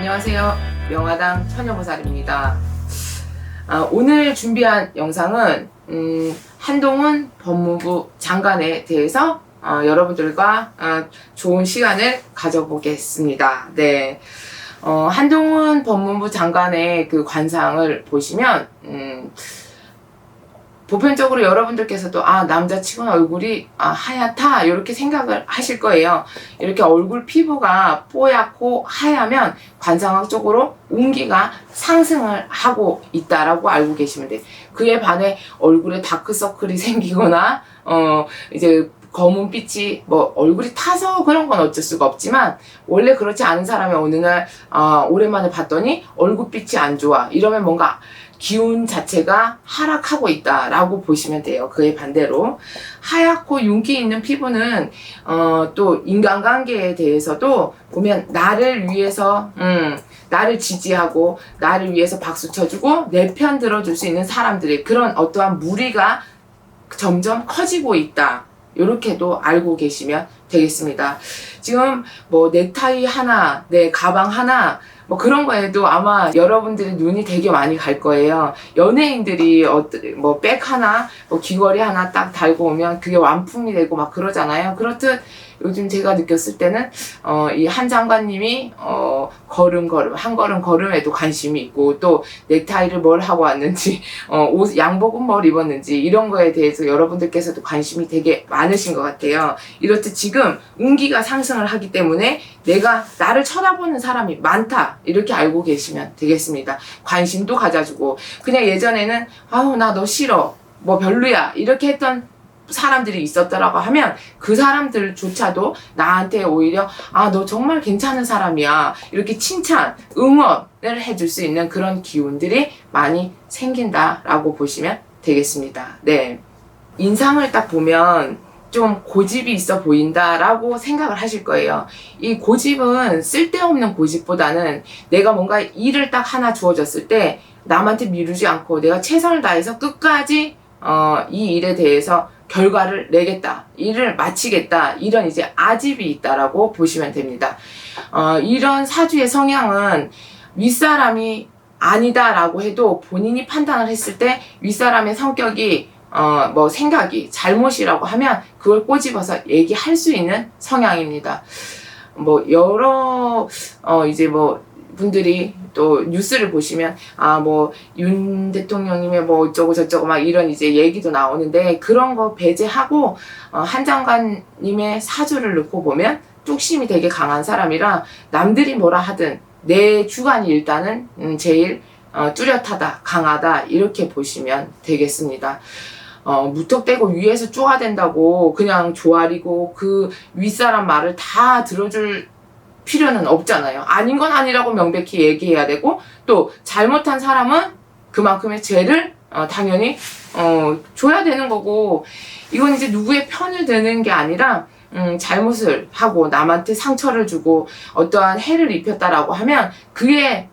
안녕하세요. 명화당 처녀보살입니다. 오늘 준비한 영상은 한동훈 법무부 장관에 대해서 여러분들과 좋은 시간을 가져보겠습니다. 네. 한동훈 법무부 장관의 그 관상을 보시면 보편적으로 여러분들께서도 남자치고는 얼굴이 하얗다 이렇게 생각을 하실 거예요. 이렇게 얼굴 피부가 뽀얗고 하얗면 관상학적으로 운기가 상승을 하고 있다라고 알고 계시면 돼요. 그에 반해 얼굴에 다크서클이 생기거나 이제 검은빛이 얼굴이 타서 그런 건 어쩔 수가 없지만 원래 그렇지 않은 사람이 어느 날 오랜만에 봤더니 얼굴빛이 안 좋아 이러면 뭔가 기운 자체가 하락하고 있다라고 보시면 돼요. 그에 반대로 하얗고 윤기 있는 피부는 또 인간관계에 대해서도 보면 나를 위해서 나를 지지하고 나를 위해서 박수 쳐주고 내 편 들어줄 수 있는 사람들의 그런 어떠한 무리가 점점 커지고 있다. 이렇게도 알고 계시면 되겠습니다. 지금 넥타이 하나, 내 가방 하나 그런 거에도 아마 여러분들의 눈이 되게 많이 갈 거예요. 연예인들이 백 하나, 귀걸이 하나 딱 달고 오면 그게 완품이 되고 막 그러잖아요. 그렇듯 요즘 제가 느꼈을 때는 이 한 장관님이 한 걸음 걸음에도 관심이 있고 또 넥타이를 뭘 하고 왔는지 옷 양복은 뭘 입었는지 이런 거에 대해서 여러분들께서도 관심이 되게 많으신 것 같아요. 이렇듯 지금 운기가 상승을 하기 때문에 나를 쳐다보는 사람이 많다 이렇게 알고 계시면 되겠습니다. 관심도 가져주고 그냥 예전에는 나 너 싫어 별로야 이렇게 했던 사람들이 있었더라고 하면 그 사람들조차도 나한테 오히려 너 정말 괜찮은 사람이야 이렇게 칭찬, 응원을 해줄 수 있는 그런 기운들이 많이 생긴다라고 보시면 되겠습니다. 네, 인상을 딱 보면 좀 고집이 있어 보인다라고 생각을 하실 거예요. 이 고집은 쓸데없는 고집보다는 내가 뭔가 일을 딱 하나 주어졌을 때 남한테 미루지 않고 내가 최선을 다해서 끝까지 이 일에 대해서 결과를 내겠다, 일을 마치겠다 이런 이제 아집이 있다라고 보시면 됩니다. 이런 사주의 성향은 윗사람이 아니다라고 해도 본인이 판단을 했을 때 윗사람의 성격이 생각이 잘못이라고 하면 그걸 꼬집어서 얘기할 수 있는 성향입니다. 여러 분들이 또 뉴스를 보시면 윤 대통령님의 어쩌고 저쩌고 막 이런 이제 얘기도 나오는데 그런 거 배제하고 한 장관님의 사주를 놓고 보면 뚝심이 되게 강한 사람이라 남들이 뭐라 하든 내 주관이 일단은 제일 뚜렷하다, 강하다 이렇게 보시면 되겠습니다. 무턱대고 위에서 쪼아댄다고 그냥 조아리고 그 윗사람 말을 다 들어줄 필요는 없잖아요. 아닌 건 아니라고 명백히 얘기해야 되고 또 잘못한 사람은 그만큼의 죄를 당연히 줘야 되는 거고 이건 이제 누구의 편을 드는 게 아니라 잘못을 하고 남한테 상처를 주고 어떠한 해를 입혔다라고 하면 그에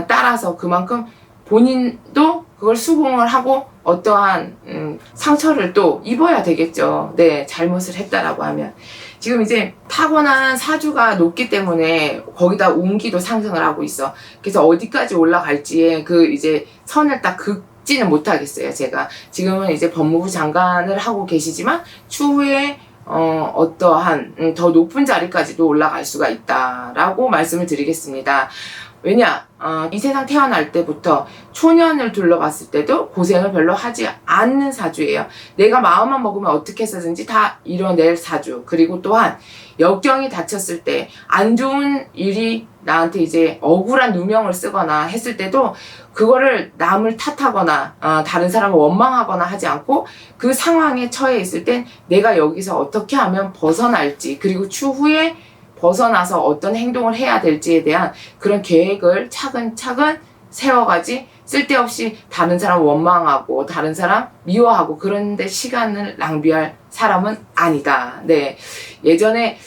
따라서 그만큼 본인도 그걸 수긍을 하고 어떠한 상처를 또 입어야 되겠죠. 네, 잘못을 했다라고 하면. 지금 이제 타고난 사주가 높기 때문에 거기다 운기도 상승을 하고 있어. 그래서 어디까지 올라갈지에 이제 선을 딱 긋지는 못하겠어요. 제가 지금은 이제 법무부 장관을 하고 계시지만 추후에 어떠한 더 높은 자리까지도 올라갈 수가 있다라고 말씀을 드리겠습니다. 왜냐? 이 세상 태어날 때부터 초년을 둘러봤을 때도 고생을 별로 하지 않는 사주예요. 내가 마음만 먹으면 어떻게 해서든지 다 이뤄낼 사주. 그리고 또한 역경이 닥쳤을 때 안 좋은 일이 나한테 이제 억울한 누명을 쓰거나 했을 때도 그거를 남을 탓하거나 다른 사람을 원망하거나 하지 않고 그 상황에 처해 있을 땐 내가 여기서 어떻게 하면 벗어날지 그리고 추후에 벗어나서 어떤 행동을 해야 될지에 대한 그런 계획을 차근차근 세워가지 쓸데없이 다른 사람 원망하고 다른 사람 미워하고 그런데 시간을 낭비할 사람은 아니다. 네, 예전에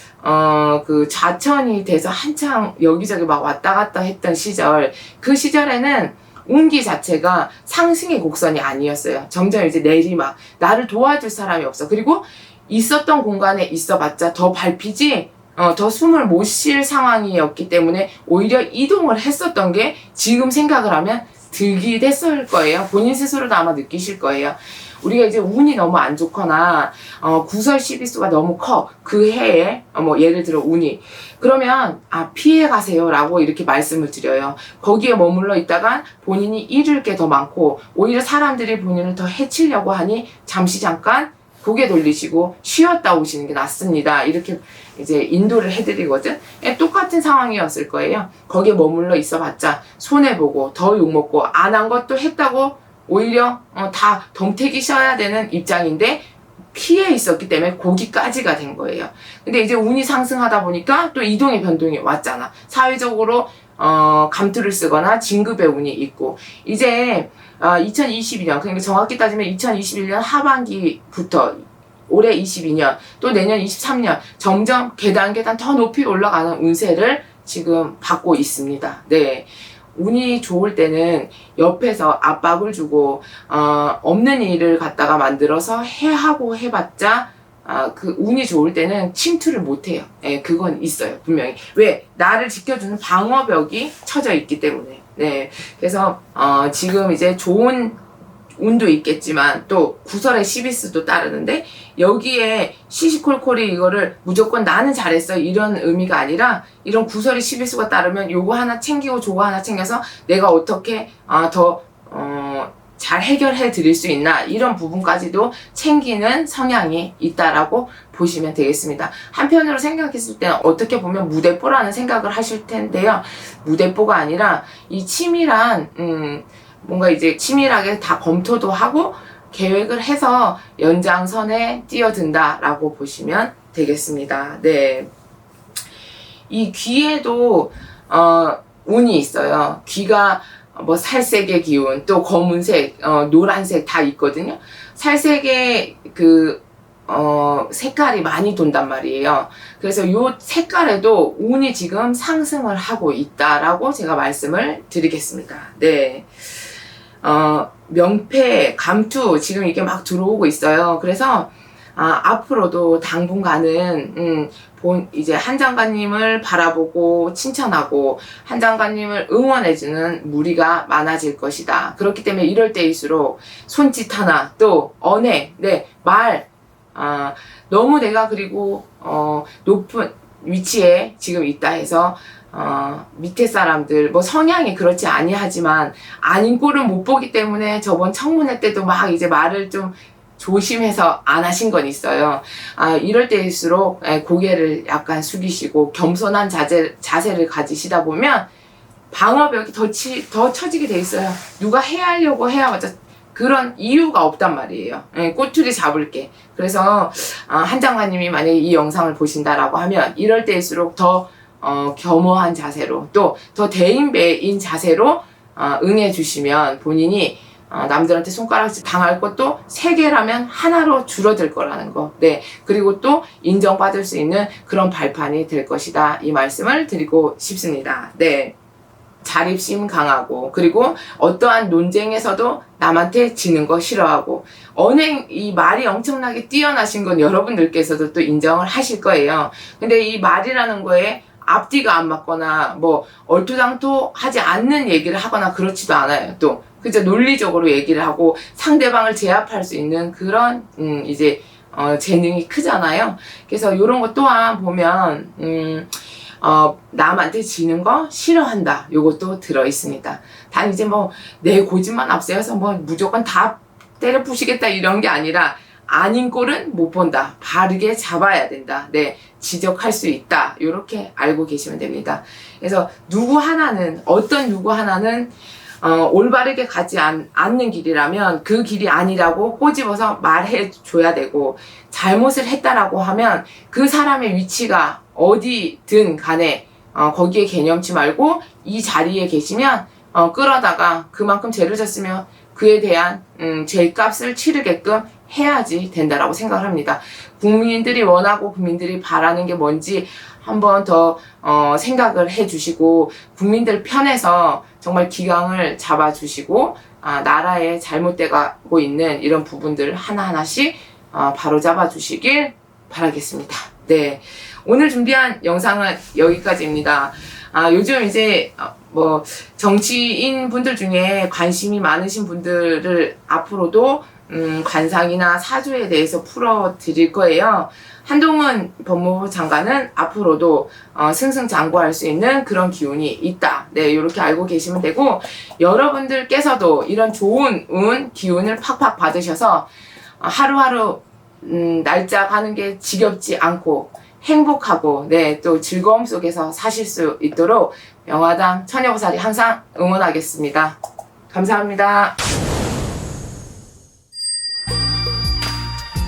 그 좌천이 돼서 한창 여기저기 막 왔다 갔다 했던 시절 그 시절에는 운기 자체가 상승의 곡선이 아니었어요. 점점 이제 내리막 나를 도와줄 사람이 없어. 그리고 있었던 공간에 있어봤자 더 밟히지 더 숨을 못 쉴 상황이었기 때문에 오히려 이동을 했었던 게 지금 생각을 하면 득이 됐을 거예요. 본인 스스로도 아마 느끼실 거예요. 우리가 이제 운이 너무 안 좋거나 구설 시비수가 너무 커. 그 해에 뭐 예를 들어 운이 그러면 피해 가세요 라고 이렇게 말씀을 드려요. 거기에 머물러 있다가 본인이 잃을 게 더 많고 오히려 사람들이 본인을 더 해치려고 하니 잠시 잠깐 고개 돌리시고 쉬었다 오시는 게 낫습니다. 이렇게 이제 인도를 해드리거든. 똑같은 상황이었을 거예요. 거기에 머물러 있어봤자 손해보고 더 욕먹고 안 한 것도 했다고 오히려 다 덤태기 셔야 되는 입장인데 피해 있었기 때문에 거기까지가 된 거예요. 근데 이제 운이 상승하다 보니까 또 이동의 변동이 왔잖아. 사회적으로 감투를 쓰거나 진급의 운이 있고 이제 2022년 그러니까 정확히 따지면 2021년 하반기부터 올해 22년 또 내년 23년 점점 계단 더 높이 올라가는 운세를 지금 받고 있습니다. 네. 운이 좋을 때는 옆에서 압박을 주고 없는 일을 갖다가 만들어서 하고 해봤자 그 운이 좋을 때는 침투를 못해요. 예, 그건 있어요. 분명히. 왜? 나를 지켜주는 방어벽이 쳐져 있기 때문에. 네. 그래서 지금 이제 좋은 운도 있겠지만 또 구설의 시비스도 따르는데 여기에 시시콜콜이 이거를 무조건 나는 잘했어 이런 의미가 아니라 이런 구설의 시비수가 따르면 요거 하나 챙기고 저거 하나 챙겨서 내가 어떻게 더 잘 해결해 드릴 수 있나 이런 부분까지도 챙기는 성향이 있다라고 보시면 되겠습니다. 한편으로 생각했을 때는 어떻게 보면 무대뽀라는 생각을 하실 텐데요. 무대뽀가 아니라 이 치밀한 뭔가 이제 치밀하게 다 검토도 하고 계획을 해서 연장선에 뛰어든다라고 보시면 되겠습니다. 네. 이 귀에도 운이 있어요. 귀가 뭐 살색의 기운, 또 검은색, 노란색 다 있거든요. 살색의 색깔이 많이 돈단 말이에요. 그래서 요 색깔에도 운이 지금 상승을 하고 있다라고 제가 말씀을 드리겠습니다. 네. 명패, 감투 지금 이게 막 들어오고 있어요. 그래서 앞으로도 당분간은 이제 한 장관님을 바라보고 칭찬하고 한 장관님을 응원해주는 무리가 많아질 것이다. 그렇기 때문에 이럴 때일수록 손짓 하나 또 언행, 네, 말 너무 내가 그리고 높은 위치에 지금 있다 해서 밑에 사람들 뭐 성향이 그렇지 아니하지만 아닌 꼴을 못 보기 때문에 저번 청문회 때도 막 이제 말을 좀 조심해서 안 하신 건 있어요. 이럴 때일수록 고개를 약간 숙이시고 겸손한 자세를 가지시다 보면 방어벽이 더 처지게 돼 있어요. 누가 해하려고 해야마자 그런 이유가 없단 말이에요. 꼬투리 잡을 게. 그래서 한 장관님이 만약에 이 영상을 보신다라고 하면 이럴 때일수록 더 겸허한 자세로 또 더 대인배인 자세로 응해 주시면 본인이 남들한테 손가락질 당할 것도 3개라면 하나로 줄어들 거라는 거. 네. 그리고 또 인정받을 수 있는 그런 발판이 될 것이다. 이 말씀을 드리고 싶습니다. 네. 자립심 강하고 그리고 어떠한 논쟁에서도 남한테 지는 거 싫어하고 언행 이 말이 엄청나게 뛰어나신 건 여러분들께서도 또 인정을 하실 거예요. 근데 이 말이라는 거에 앞뒤가 안 맞거나 뭐 얼토당토하지 않는 얘기를 하거나 그렇지도 않아요. 또 그저 논리적으로 얘기를 하고 상대방을 제압할 수 있는 그런 이제 재능이 크잖아요. 그래서 이런 것 또한 보면 남한테 지는 거 싫어한다. 요것도 들어 있습니다. 단 이제 뭐 내 고집만 앞세워서 뭐 무조건 다 때려 부시겠다 이런 게 아니라 아닌 꼴은 못 본다. 바르게 잡아야 된다. 네, 지적할 수 있다. 요렇게 알고 계시면 됩니다. 그래서 어떤 누구 하나는 올바르게 가지 않는 길이라면 그 길이 아니라고 꼬집어서 말해줘야 되고 잘못을 했다라고 하면 그 사람의 위치가 어디든 간에 거기에 개념치 말고 이 자리에 계시면 끌어다가 그만큼 죄를 졌으면 그에 대한 죄값을 치르게끔 해야지 된다라고 생각을 합니다. 국민들이 원하고 국민들이 바라는 게 뭔지 한번 더 생각을 해주시고 국민들 편에서 정말 기강을 잡아주시고 나라에 잘못되고 있는 이런 부분들 하나하나씩 바로 잡아주시길 바라겠습니다. 네, 오늘 준비한 영상은 여기까지입니다. 요즘 이제 뭐 정치인 분들 중에 관심이 많으신 분들을 앞으로도 관상이나 사주에 대해서 풀어드릴 거예요. 한동훈 법무부 장관은 앞으로도 승승장구할 수 있는 그런 기운이 있다. 네, 이렇게 알고 계시면 되고, 여러분들께서도 이런 좋은 운, 기운을 팍팍 받으셔서 하루하루 날짜 가는 게 지겹지 않고 행복하고, 네, 또 즐거움 속에서 사실 수 있도록 명화당 처녀보살이 항상 응원하겠습니다. 감사합니다.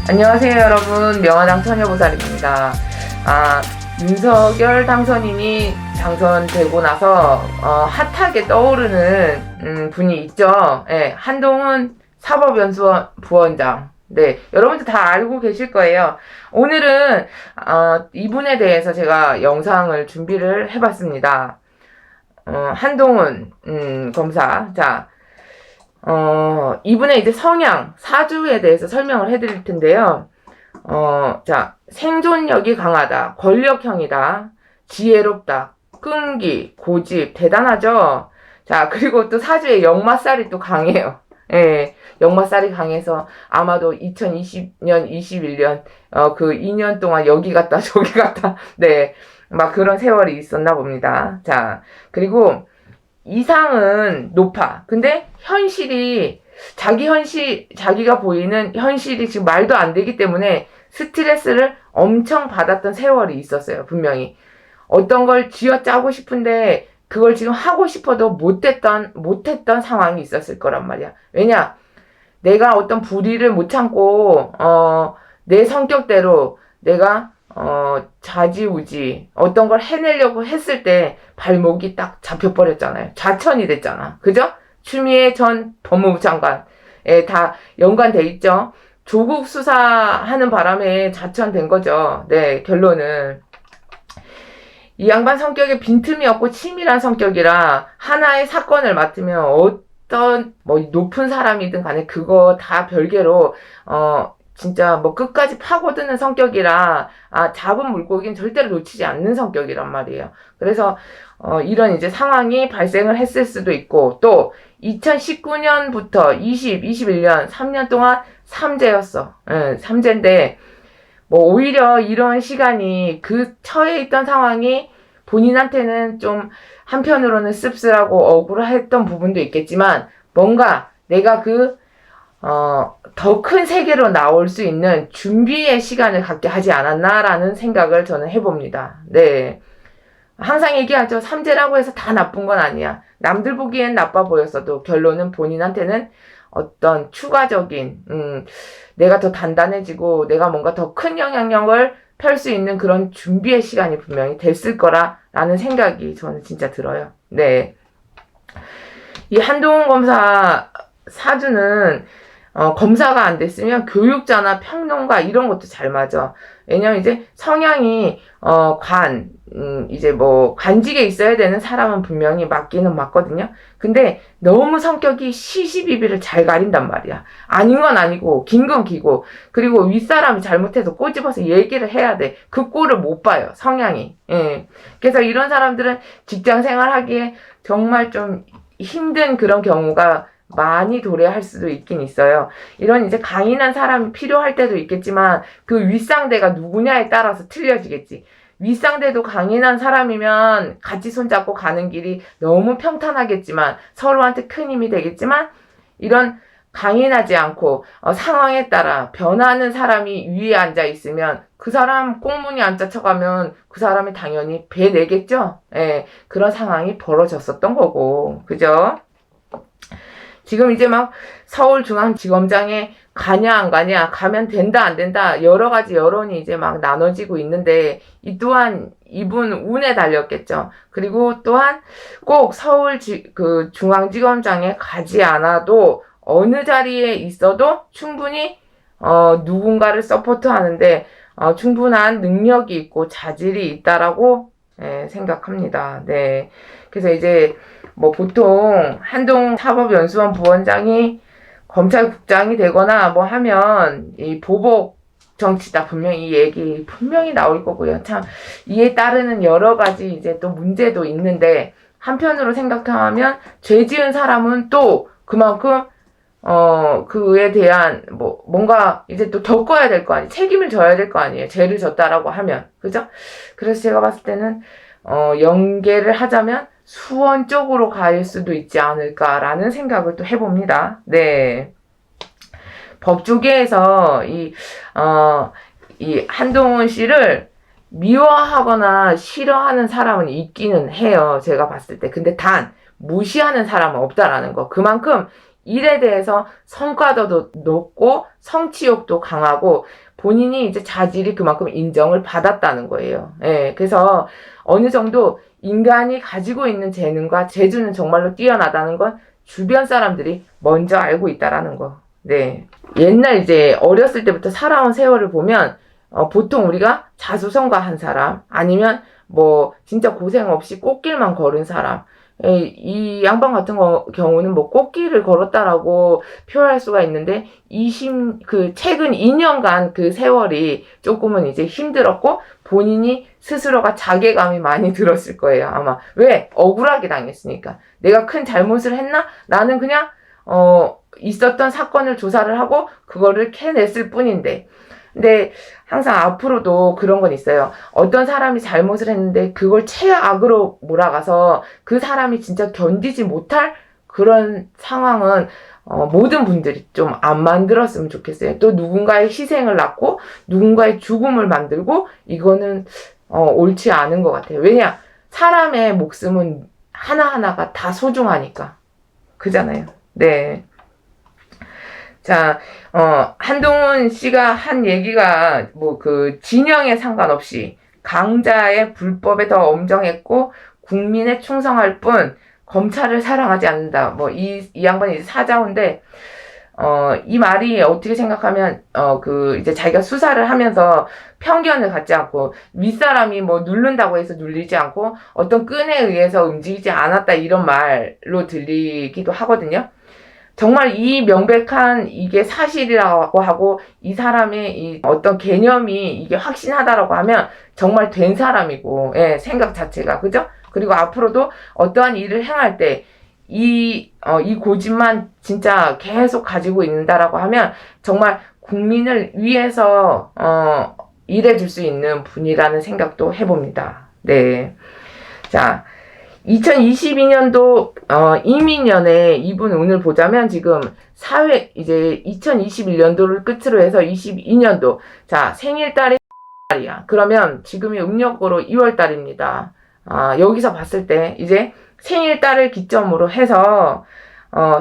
안녕하세요, 여러분. 명화당 처녀보살입니다. 윤석열 당선인이 당선되고 나서 핫하게 떠오르는 분이 있죠. 네, 한동훈 사법연수원 부원장. 네, 여러분들 다 알고 계실 거예요. 오늘은 이분에 대해서 제가 영상을 준비를 해봤습니다. 한동훈 검사. 자, 이분의 이제 성향, 사주에 대해서 설명을 해드릴 텐데요. 자, 생존력이 강하다, 권력형이다, 지혜롭다, 끈기, 고집, 대단하죠? 자, 그리고 또 사주에 역마살이 또 강해요. 예, 역마살이 강해서 아마도 2020년, 21년, 그 2년 동안 여기 갔다, 저기 갔다, 네, 막 그런 세월이 있었나 봅니다. 자, 그리고 이상은 높아. 근데 현실이, 자기가 보이는 현실이 지금 말도 안 되기 때문에 스트레스를 엄청 받았던 세월이 있었어요, 분명히. 어떤 걸 쥐어짜고 싶은데, 그걸 지금 하고 싶어도 못했던 상황이 있었을 거란 말이야. 왜냐? 내가 어떤 불의를 못 참고, 내 성격대로 내가, 좌지우지, 어떤 걸 해내려고 했을 때 발목이 딱 잡혀버렸잖아요. 좌천이 됐잖아. 그죠? 추미애 전 법무부 장관에 다 연관돼 있죠. 조국 수사하는 바람에 좌천된 거죠. 네, 결론은. 이 양반 성격에 빈틈이 없고 치밀한 성격이라 하나의 사건을 맡으면 어떤 뭐 높은 사람이든 간에 그거 다 별개로 진짜 뭐 끝까지 파고드는 성격이라 잡은 물고기는 절대로 놓치지 않는 성격이란 말이에요. 그래서 이런 이제 상황이 발생을 했을 수도 있고, 또 2019년부터 21년 3년 동안 삼재였어. 삼재인데 뭐 오히려 이런 시간이 그 처해 있던 상황이 본인한테는 좀 한편으로는 씁쓸하고 억울했던 부분도 있겠지만, 뭔가 내가 더 큰 세계로 나올 수 있는 준비의 시간을 갖게 하지 않았나라는 생각을 저는 해봅니다. 네. 항상 얘기하죠. 삼재라고 해서 다 나쁜 건 아니야. 남들 보기엔 나빠 보였어도 결론은 본인한테는 어떤 추가적인, 내가 더 단단해지고 내가 뭔가 더 큰 영향력을 펼 수 있는 그런 준비의 시간이 분명히 됐을 거라는 생각이 저는 진짜 들어요. 네. 이 한동훈 검사 사주는 검사가 안 됐으면 교육자나 평론가 이런 것도 잘 맞아. 왜냐면 이제 성향이 이제 뭐 관직에 있어야 되는 사람은 분명히 맞기는 맞거든요. 근데 너무 성격이 시시비비를 잘 가린단 말이야. 아닌 건 아니고 긴 건 기고, 그리고 윗사람이 잘못해서 꼬집어서 얘기를 해야 돼. 그 꼴을 못 봐요, 성향이. 예. 그래서 이런 사람들은 직장 생활하기에 정말 좀 힘든 그런 경우가 많이 도래할 수도 있긴 있어요. 이런 이제 강인한 사람이 필요할 때도 있겠지만 그 윗상대가 누구냐에 따라서 틀려지겠지. 윗상대도 강인한 사람이면 같이 손잡고 가는 길이 너무 평탄하겠지만, 서로한테 큰 힘이 되겠지만, 이런 강인하지 않고 상황에 따라 변하는 사람이 위에 앉아 있으면 그 사람 꽁무니 앉아 쳐가면 그 사람이 당연히 배 내겠죠. 예, 그런 상황이 벌어졌었던 거고, 그죠? 지금 이제 막 서울중앙지검장에 가냐 안 가냐, 가면 된다 안 된다, 여러 가지 여론이 이제 막 나눠지고 있는데, 이 또한 이분 운에 달렸겠죠. 그리고 또한 꼭 중앙지검장에 가지 않아도 어느 자리에 있어도 충분히 누군가를 서포트하는데 충분한 능력이 있고 자질이 있다라고 생각합니다. 네. 그래서 이제 뭐 보통 한동훈 사법연수원 부원장이 검찰국장이 되거나 뭐 하면 이 보복 정치다. 분명히 이 얘기 분명히 나올 거고요. 참 이에 따르는 여러 가지 이제 또 문제도 있는데 한편으로 생각하면 죄 지은 사람은 또 그만큼 그에 대한 뭔가 이제 또 겪어야 될 거 아니에요. 책임을 져야 될 거 아니에요. 죄를 졌다라고 하면. 그죠? 그래서 제가 봤을 때는 연계를 하자면 수원 쪽으로 갈 수도 있지 않을까라는 생각을 또 해봅니다. 네. 법조계에서 이 한동훈 씨를 미워하거나 싫어하는 사람은 있기는 해요. 제가 봤을 때. 근데 단, 무시하는 사람은 없다라는 거. 그만큼 일에 대해서 성과도 높고 성취욕도 강하고 본인이 이제 자질이 그만큼 인정을 받았다는 거예요. 예, 그래서 어느 정도 인간이 가지고 있는 재능과 재주는 정말로 뛰어나다는 건 주변 사람들이 먼저 알고 있다라는 거. 네. 옛날 이제 어렸을 때부터 살아온 세월을 보면 보통 우리가 자수성가한 사람 아니면 진짜 고생 없이 꽃길만 걸은 사람 이 양반 같은 경우는 꽃길을 걸었다라고 표현할 수가 있는데 최근 2년간 그 세월이 조금은 이제 힘들었고 본인이 스스로가 자괴감이 많이 들었을 거예요. 아마. 왜? 억울하게 당했으니까. 내가 큰 잘못을 했나? 나는 그냥 있었던 사건을 조사를 하고 그거를 캐냈을 뿐인데. 근데 항상 앞으로도 그런 건 있어요. 어떤 사람이 잘못을 했는데 그걸 최악으로 몰아가서 그 사람이 진짜 견디지 못할 그런 상황은 모든 분들이 좀 안 만들었으면 좋겠어요. 또 누군가의 희생을 낳고 누군가의 죽음을 만들고 이거는 옳지 않은 것 같아요. 왜냐? 사람의 목숨은 하나하나가 다 소중하니까. 그잖아요. 네. 자, 한동훈 씨가 한 얘기가 진영에 상관없이 강자의 불법에 더 엄정했고 국민에 충성할 뿐 검찰을 사랑하지 않는다. 이 양반이 이제 사자인데 이 말이 어떻게 생각하면 이제 자기가 수사를 하면서 편견을 갖지 않고 윗사람이 누른다고 해서 눌리지 않고 어떤 끈에 의해서 움직이지 않았다 이런 말로 들리기도 하거든요. 정말 이 명백한 이게 사실이라고 하고 이 사람의 이 어떤 개념이 이게 확신하다라고 하면 정말 된 사람이고, 예, 생각 자체가. 그죠? 그리고 앞으로도 어떠한 일을 행할 때 이 고집만 진짜 계속 가지고 있는다라고 하면 정말 국민을 위해서, 일해줄 수 있는 분이라는 생각도 해봅니다. 네. 자. 2022년도 이민년에 이분 운을 보자면 지금 이제 2021년도를 끝으로 해서 22년도 자 생일달이 달이야. 그러면 지금이 음력으로 2월달입니다. 여기서 봤을 때 이제 생일달을 기점으로 해서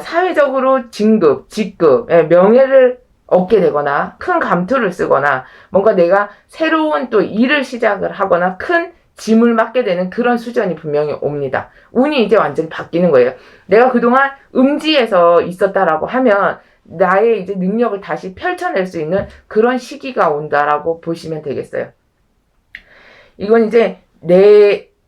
사회적으로 진급, 직급, 명예를 얻게 되거나 큰 감투를 쓰거나 뭔가 내가 새로운 또 일을 시작을 하거나 큰 짐을 맡게 되는 그런 수준이 분명히 옵니다. 운이 이제 완전히 바뀌는 거예요. 내가 그동안 음지에서 있었다라고 하면 나의 이제 능력을 다시 펼쳐낼 수 있는 그런 시기가 온다라고 보시면 되겠어요. 이건 이제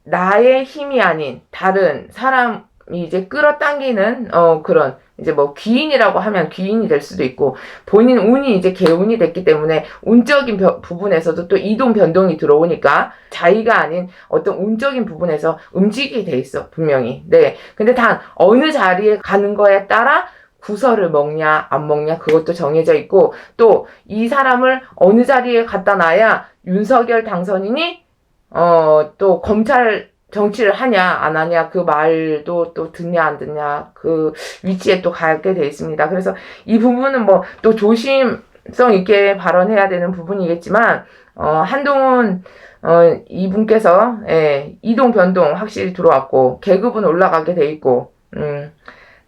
나의 힘이 아닌 다른 사람이 이제 끌어당기는 그런 이제 귀인이라고 하면 귀인이 될 수도 있고 본인 운이 이제 개운이 됐기 때문에 운적인 부분에서도 또 이동 변동이 들어오니까 자의가 아닌 어떤 운적인 부분에서 움직이게 돼 있어 분명히. 네. 근데 단 어느 자리에 가는 거에 따라 구설을 먹냐 안 먹냐 그것도 정해져 있고 또 이 사람을 어느 자리에 갖다 놔야 윤석열 당선인이 또 검찰 정치를 하냐 안 하냐 그 말도 또 듣냐 안 듣냐 그 위치에 또 가게 돼 있습니다. 그래서 이 부분은 또 조심성 있게 발언해야 되는 부분이겠지만 한동훈 이분께서 이동 변동 확실히 들어왔고 계급은 올라가게 돼 있고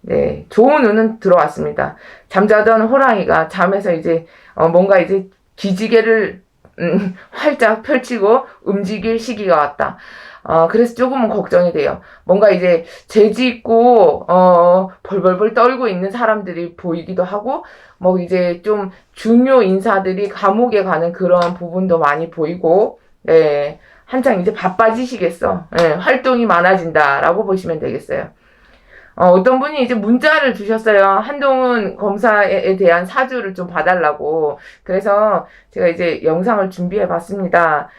네 좋은 운은 들어왔습니다. 잠자던 호랑이가 잠에서 이제 뭔가 이제 기지개를 활짝 펼치고 움직일 시기가 왔다. 그래서 조금은 걱정이 돼요. 뭔가 이제 재지 있고, 벌벌벌 떨고 있는 사람들이 보이기도 하고, 이제 좀 중요 인사들이 감옥에 가는 그런 부분도 많이 보이고, 예, 한창 이제 바빠지시겠어. 예, 활동이 많아진다라고 보시면 되겠어요. 어떤 분이 이제 문자를 주셨어요. 한동훈 검사에 대한 사주를 좀 봐달라고. 그래서 제가 이제 영상을 준비해 봤습니다.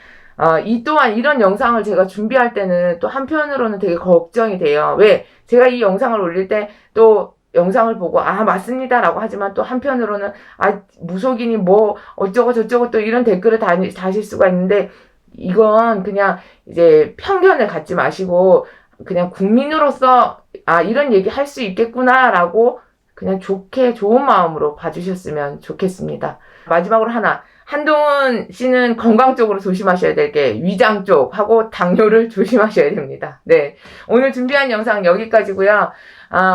이 또한 이런 영상을 제가 준비할 때는 또 한편으로는 되게 걱정이 돼요. 왜? 제가 이 영상을 올릴 때 또 영상을 보고 맞습니다라고 하지만 또 한편으로는 무속인이 뭐 어쩌고 저쩌고 또 이런 댓글을 다실 수가 있는데 이건 그냥 이제 편견을 갖지 마시고 그냥 국민으로서 이런 얘기 할 수 있겠구나라고 그냥 좋은 마음으로 봐주셨으면 좋겠습니다. 마지막으로 하나. 한동훈 씨는 건강 쪽으로 조심하셔야 될 게 위장 쪽하고 당뇨를 조심하셔야 됩니다. 네. 오늘 준비한 영상 여기까지고요.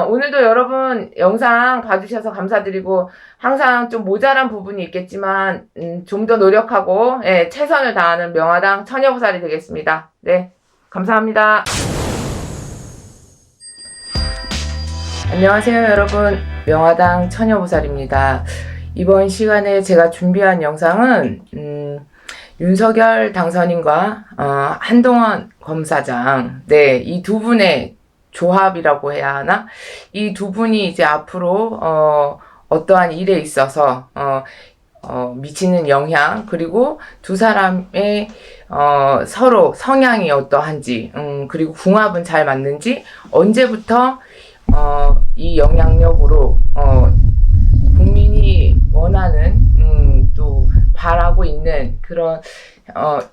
오늘도 여러분 영상 봐주셔서 감사드리고 항상 좀 모자란 부분이 있겠지만 좀 더 노력하고 최선을 다하는 명화당 처녀보살이 되겠습니다. 네. 감사합니다. 안녕하세요 여러분. 명화당 처녀보살입니다. 이번 시간에 제가 준비한 영상은 윤석열 당선인과 한동훈 검사장 이 두 분의 조합이라고 해야 하나? 이 두 분이 이제 앞으로 어떠한 일에 있어서 미치는 영향 그리고 두 사람의 서로 성향이 어떠한지 그리고 궁합은 잘 맞는지 언제부터 이 영향력으로 국민이 원하는 또 바라고 있는 그런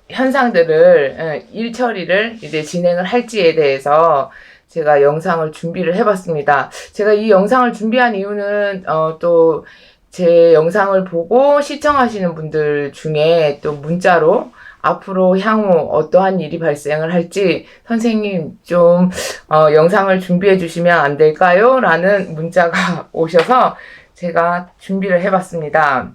현상들을 일처리를 이제 진행을 할지에 대해서 제가 영상을 준비를 해봤습니다. 제가 이 영상을 준비한 이유는 또 제 영상을 보고 시청하시는 분들 중에 또 문자로 앞으로 향후 어떠한 일이 발생을 할지 선생님 좀 영상을 준비해 주시면 안 될까요? 라는 문자가 오셔서 제가 준비를 해봤습니다.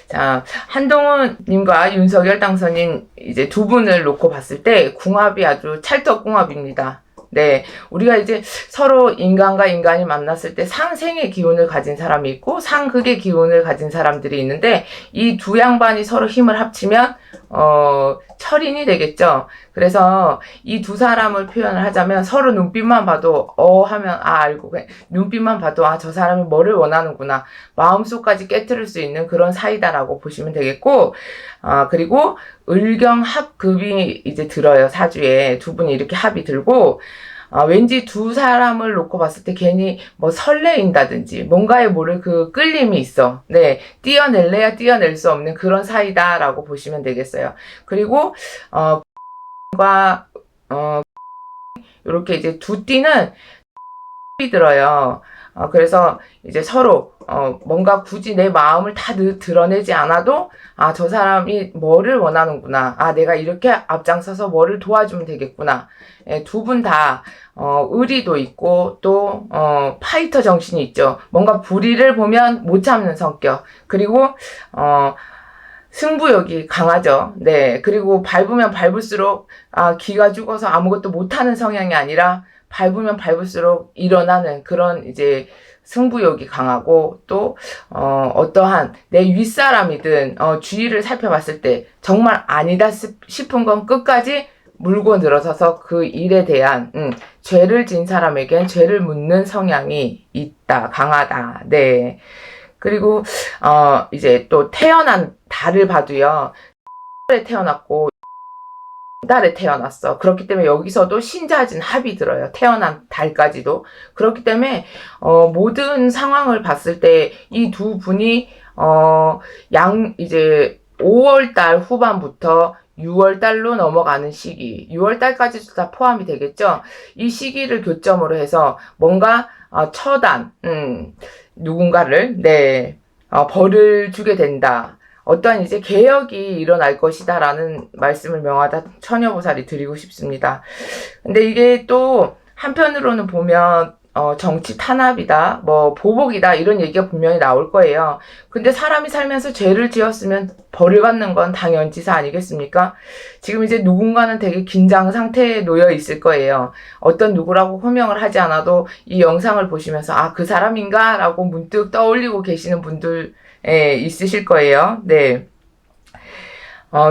자, 한동훈 님과 윤석열 당선인 이제 두 분을 놓고 봤을 때 궁합이 아주 찰떡궁합입니다. 네, 우리가 이제 서로 인간과 인간이 만났을 때 상생의 기운을 가진 사람이 있고 상극의 기운을 가진 사람들이 있는데 이 두 양반이 서로 힘을 합치면 철인이 되겠죠. 그래서 이 두 사람을 표현을 하자면 서로 눈빛만 봐도 하면 알고 눈빛만 봐도 저 사람이 뭐를 원하는구나 마음속까지 깨트릴 수 있는 그런 사이다라고 보시면 되겠고 그리고 을경합급이 이제 들어요. 사주에 두 분이 이렇게 합이 들고 왠지 두 사람을 놓고 봤을 때 괜히 뭐 설레인다든지 뭔가에 모를 그 끌림이 있어. 네, 띄어낼래야 띄어낼 수 없는 그런 사이다라고 보시면 되겠어요. 그리고 이렇게 이제 두 띠는 이 들어요. 그래서 이제 서로 뭔가 굳이 내 마음을 다 드러내지 않아도 저 사람이 뭐를 원하는구나. 내가 이렇게 앞장서서 뭐를 도와주면 되겠구나. 두 분 다 의리도 있고 또 파이터 정신이 있죠. 뭔가 불의를 보면 못 참는 성격. 그리고 승부욕이 강하죠. 네. 그리고 밟으면 밟을수록 기가 죽어서 아무것도 못하는 성향이 아니라 밟으면 밟을수록 일어나는 그런 이제 승부욕이 강하고 또 어떠한 내 윗사람이든 주위를 살펴봤을 때 정말 아니다 싶은 건 끝까지 물고 늘어서서 그 일에 대한 죄를 진 사람에겐 죄를 묻는 성향이 있다. 강하다. 네. 그리고 이제 또 태어난 달을 봐도요. 달에 태어났고 달에 태어났어. 그렇기 때문에 여기서도 신자진 합이 들어요. 태어난 달까지도. 그렇기 때문에 모든 상황을 봤을 때 이 두 분이 이제 5월달 후반부터 6월달로 넘어가는 시기, 6월달까지도 다 포함이 되겠죠. 이 시기를 교점으로 해서 뭔가 처단, 누군가를 벌을 주게 된다. 어떠한 이제 개혁이 일어날 것이다라는 말씀을 명하다 처녀보살이 드리고 싶습니다. 근데 이게 또 한편으로는 보면 정치 탄압이다, 뭐 보복이다 이런 얘기가 분명히 나올 거예요. 근데 사람이 살면서 죄를 지었으면 벌을 받는 건 당연지사 아니겠습니까? 지금 이제 누군가는 되게 긴장 상태에 놓여 있을 거예요. 어떤 누구라고 호명을 하지 않아도 이 영상을 보시면서 그 사람인가? 라고 문득 떠올리고 계시는 분들 있으실 거예요. 네.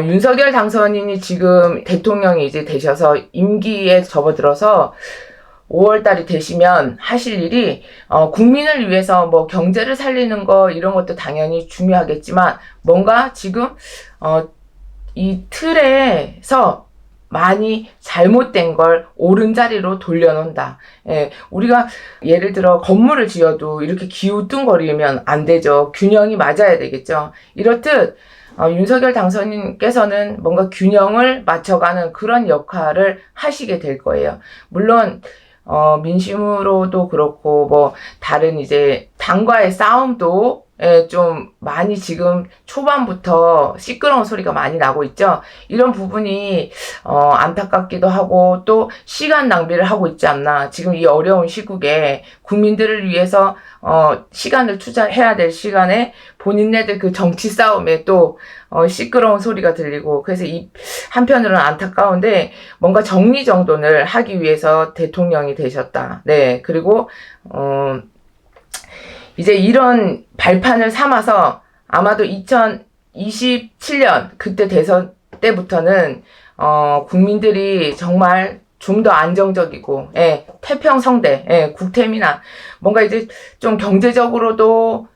윤석열 당선인이 지금 대통령이 이제 되셔서 임기에 접어들어서 5월 달이 되시면 하실 일이 국민을 위해서 뭐 경제를 살리는 거 이런 것도 당연히 중요하겠지만 뭔가 지금 이 틀에서 많이 잘못된 걸 옳은 자리로 돌려놓는다. 예, 우리가 예를 들어 건물을 지어도 이렇게 기우뚱거리면 안 되죠. 균형이 맞아야 되겠죠. 이렇듯 윤석열 당선인께서는 뭔가 균형을 맞춰가는 그런 역할을 하시게 될 거예요. 물론 민심으로도 그렇고 뭐 다른 이제 당과의 싸움도 좀 많이 지금 초반부터 시끄러운 소리가 많이 나고 있죠. 이런 부분이 안타깝기도 하고 또 시간 낭비를 하고 있지 않나. 지금 이 어려운 시국에 국민들을 위해서 시간을 투자해야 될 시간에 본인네들 그 정치 싸움에 또 시끄러운 소리가 들리고 그래서 이 한편으로는 안타까운데 뭔가 정리정돈을 하기 위해서 대통령이 되셨다. 네. 그리고 이제 이런 발판을 삼아서 아마도 2027년 그때 대선 때부터는 국민들이 정말 좀 더 안정적이고 태평성대 국태민안 뭔가 이제 좀 경제적으로도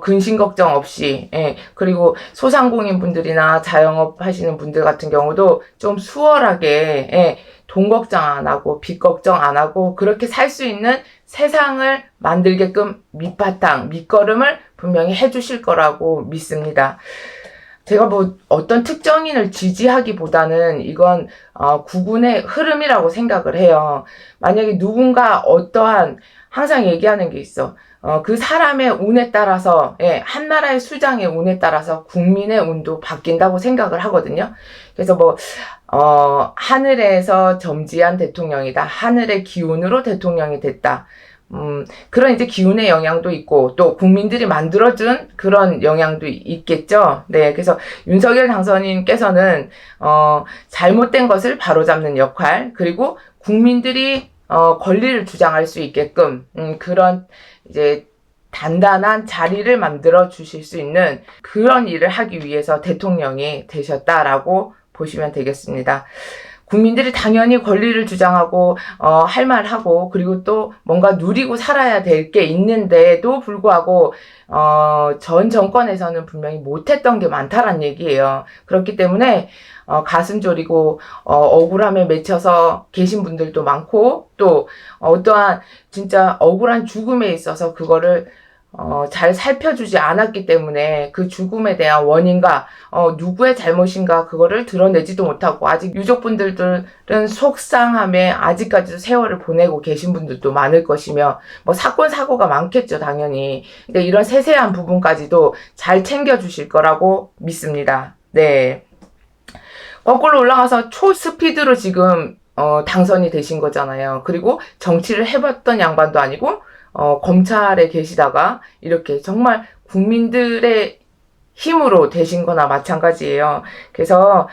근심 걱정 없이 그리고 소상공인 분들이나 자영업 하시는 분들 같은 경우도 좀 수월하게 돈 걱정 안 하고 빚 걱정 안 하고 그렇게 살 수 있는 세상을 만들게끔 밑바탕, 밑거름을 분명히 해주실 거라고 믿습니다. 제가 뭐 어떤 특정인을 지지하기보다는 이건 국군의 흐름이라고 생각을 해요. 만약에 누군가 어떠한 항상 얘기하는 게 있어. 그 사람의 운에 따라서 한 나라의 수장의 운에 따라서 국민의 운도 바뀐다고 생각을 하거든요. 그래서 뭐 하늘에서 점지한 대통령이다. 하늘의 기운으로 대통령이 됐다. 그런 이제 기운의 영향도 있고 또 국민들이 만들어준 그런 영향도 있겠죠. 네, 그래서 윤석열 당선인께서는 잘못된 것을 바로잡는 역할 그리고 국민들이 권리를 주장할 수 있게끔 그런 이제 단단한 자리를 만들어 주실 수 있는 그런 일을 하기 위해서 대통령이 되셨다라고 보시면 되겠습니다. 국민들이 당연히 권리를 주장하고 할 말하고 그리고 또 뭔가 누리고 살아야 될 게 있는데도 불구하고 전 정권에서는 분명히 못했던 게 많다란 얘기예요. 그렇기 때문에 가슴 졸이고 억울함에 맺혀서 계신 분들도 많고 또 어떠한 진짜 억울한 죽음에 있어서 그거를 잘 살펴주지 않았기 때문에 그 죽음에 대한 원인과 누구의 잘못인가 그거를 드러내지도 못하고 아직 유족분들은 속상함에 아직까지도 세월을 보내고 계신 분들도 많을 것이며 뭐 사건 사고가 많겠죠 당연히. 근데 이런 세세한 부분까지도 잘 챙겨주실 거라고 믿습니다. 네. 거꾸로 올라가서 초스피드로 지금 당선이 되신 거잖아요. 그리고 정치를 해봤던 양반도 아니고 검찰에 계시다가 이렇게 정말 국민들의 힘으로 되신 거나 마찬가지예요. 그래서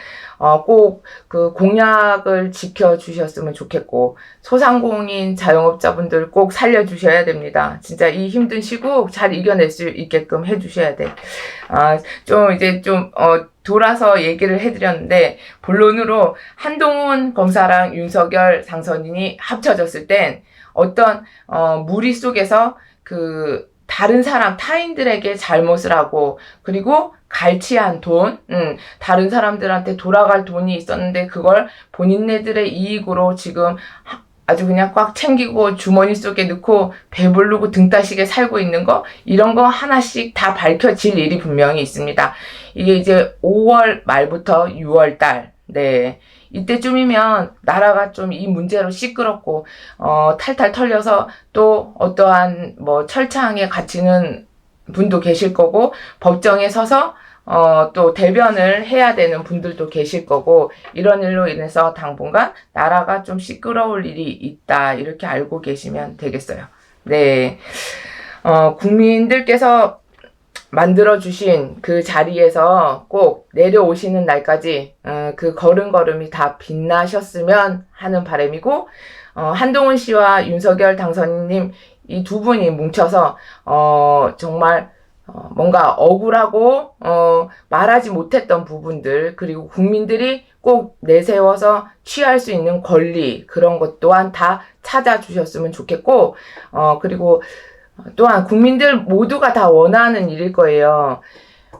꼭 그 공약을 지켜주셨으면 좋겠고 소상공인 자영업자분들 꼭 살려주셔야 됩니다. 진짜 이 힘든 시국 잘 이겨낼 수 있게끔 해주셔야 돼. 좀 이제 좀 돌아서 얘기를 해드렸는데 본론으로 한동훈 검사랑 윤석열 당선인이 합쳐졌을 땐 어떤 무리 속에서 그 다른 사람 타인들에게 잘못을 하고 그리고 갈취한 돈, 다른 사람들한테 돌아갈 돈이 있었는데 그걸 본인네들의 이익으로 지금 아주 그냥 꽉 챙기고 주머니 속에 넣고 배부르고 등 따시게 살고 있는 거 이런 거 하나씩 다 밝혀질 일이 분명히 있습니다. 이게 이제 5월 말부터 6월 달 네. 이때쯤이면 나라가 좀 이 문제로 시끄럽고 탈탈 털려서 또 어떠한 뭐 철창에 갇히는 분도 계실 거고 법정에 서서 또 대변을 해야 되는 분들도 계실 거고 이런 일로 인해서 당분간 나라가 좀 시끄러울 일이 있다 이렇게 알고 계시면 되겠어요. 네, 국민들께서 만들어주신 그 자리에서 꼭 내려오시는 날까지 그 걸음걸음이 다 빛나셨으면 하는 바람이고 한동훈 씨와 윤석열 당선인님 이 두 분이 뭉쳐서 정말 뭔가 억울하고 말하지 못했던 부분들, 그리고 국민들이 꼭 내세워서 취할 수 있는 권리, 그런 것 또한 다 찾아주셨으면 좋겠고, 그리고 또한 국민들 모두가 다 원하는 일일 거예요.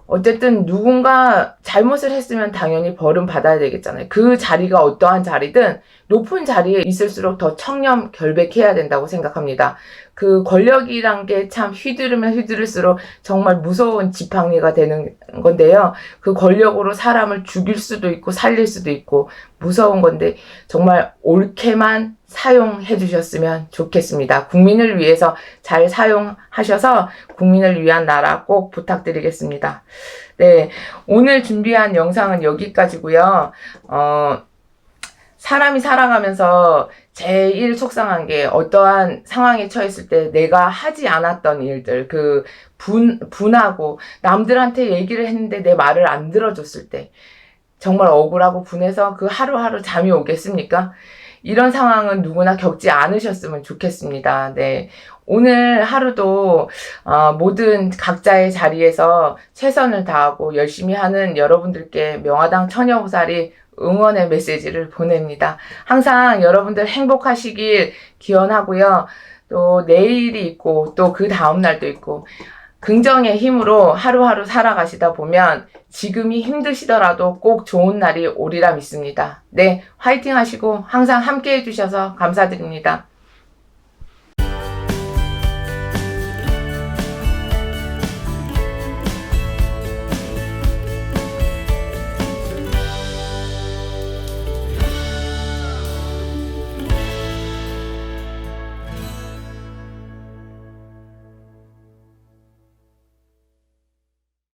어쨌든 누군가 잘못을 했으면 당연히 벌은 받아야 되겠잖아요. 그 자리가 어떠한 자리든 높은 자리에 있을수록 더 청렴결백해야 된다고 생각합니다. 그 권력이란 게 참 휘두르면 휘두를수록 정말 무서운 지팡이가 되는 건데요. 그 권력으로 사람을 죽일 수도 있고 살릴 수도 있고 무서운 건데 정말 옳게만 사용해 주셨으면 좋겠습니다. 국민을 위해서 잘 사용하셔서 국민을 위한 나라 꼭 부탁드리겠습니다. 네, 오늘 준비한 영상은 여기까지고요. 사람이 살아가면서 제일 속상한 게 어떠한 상황에 처했을 때 내가 하지 않았던 일들, 분하고 남들한테 얘기를 했는데 내 말을 안 들어줬을 때 정말 억울하고 분해서 그 하루하루 잠이 오겠습니까? 이런 상황은 누구나 겪지 않으셨으면 좋겠습니다. 네. 오늘 하루도 모든 각자의 자리에서 최선을 다하고 열심히 하는 여러분들께 명화당 처녀보살이 응원의 메시지를 보냅니다. 항상 여러분들 행복하시길 기원하고요. 또 내일이 있고 또 그 다음날도 있고 긍정의 힘으로 하루하루 살아가시다 보면 지금이 힘드시더라도 꼭 좋은 날이 오리라 믿습니다. 네, 화이팅 하시고 항상 함께 해주셔서 감사드립니다.